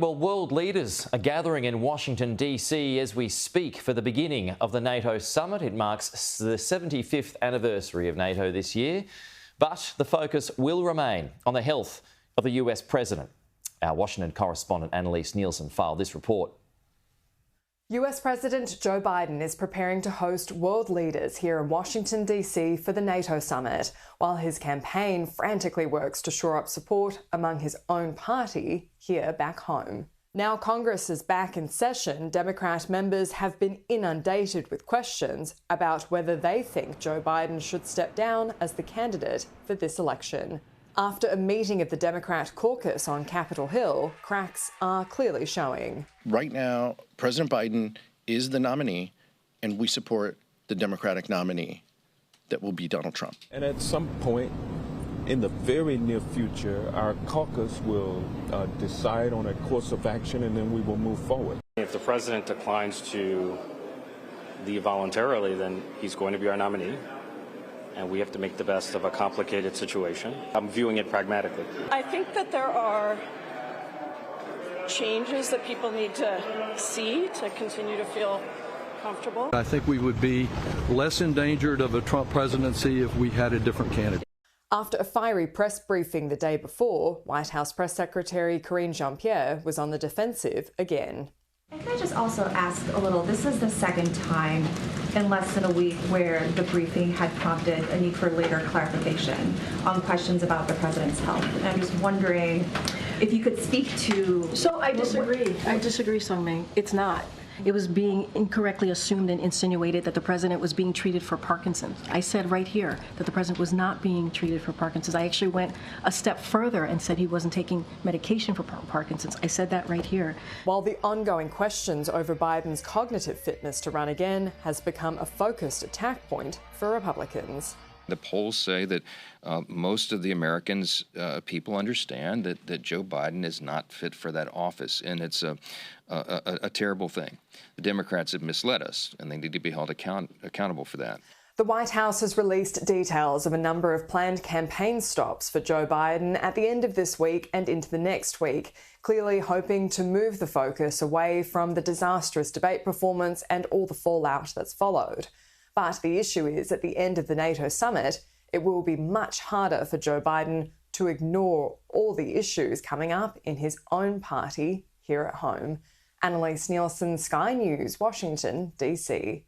Well, world leaders are gathering in Washington, D.C. as we speak for the beginning of the NATO summit. It marks the 75th anniversary of NATO this year, but the focus will remain on the health of the US president. Our Washington correspondent Annelise Nielsen filed this report. US President Joe Biden is preparing to host world leaders here in Washington, D.C. for the NATO summit, while his campaign frantically works to shore up support among his own party here back home. Now Congress is back in session, Democrat members have been inundated with questions about whether they think Joe Biden should step down as the candidate for this election. After a meeting of the Democrat Caucus on Capitol Hill, cracks are clearly showing. Right now, President Biden is the nominee, and we support the Democratic nominee that will be Donald Trump. And at some point in the very near future, our caucus will decide on a course of action, and then we will move forward. If the president declines to leave voluntarily, then he's going to be our nominee. And we have to make the best of a complicated situation. I'm viewing it pragmatically. I think that there are changes that people need to see to continue to feel comfortable. I think we would be less endangered of a Trump presidency if we had a different candidate. After a fiery press briefing the day before, White House Press Secretary Karine Jean-Pierre was on the defensive again. And can I just also ask a little, this is the second time in less than a week where the briefing had prompted a need for later clarification on questions about the president's health. And I'm just wondering if you could speak to... So I disagree. I disagree, Sungmin. It's not. It was being incorrectly assumed and insinuated that the president was being treated for Parkinson's. I said right here that the president was not being treated for Parkinson's. I actually went a step further and said he wasn't taking medication for Parkinson's. I said that right here. While the ongoing questions over Biden's cognitive fitness to run again has become a focused attack point for Republicans. The polls say that most of the Americans, people understand that Joe Biden is not fit for that office, and it's a terrible thing. The Democrats have misled us, and they need to be held accountable for that. The White House has released details of a number of planned campaign stops for Joe Biden at the end of this week and into the next week, clearly hoping to move the focus away from the disastrous debate performance and all the fallout that's followed. But the issue is, at the end of the NATO summit, it will be much harder for Joe Biden to ignore all the issues coming up in his own party here at home. Annelise Nielsen, Sky News, Washington, D.C.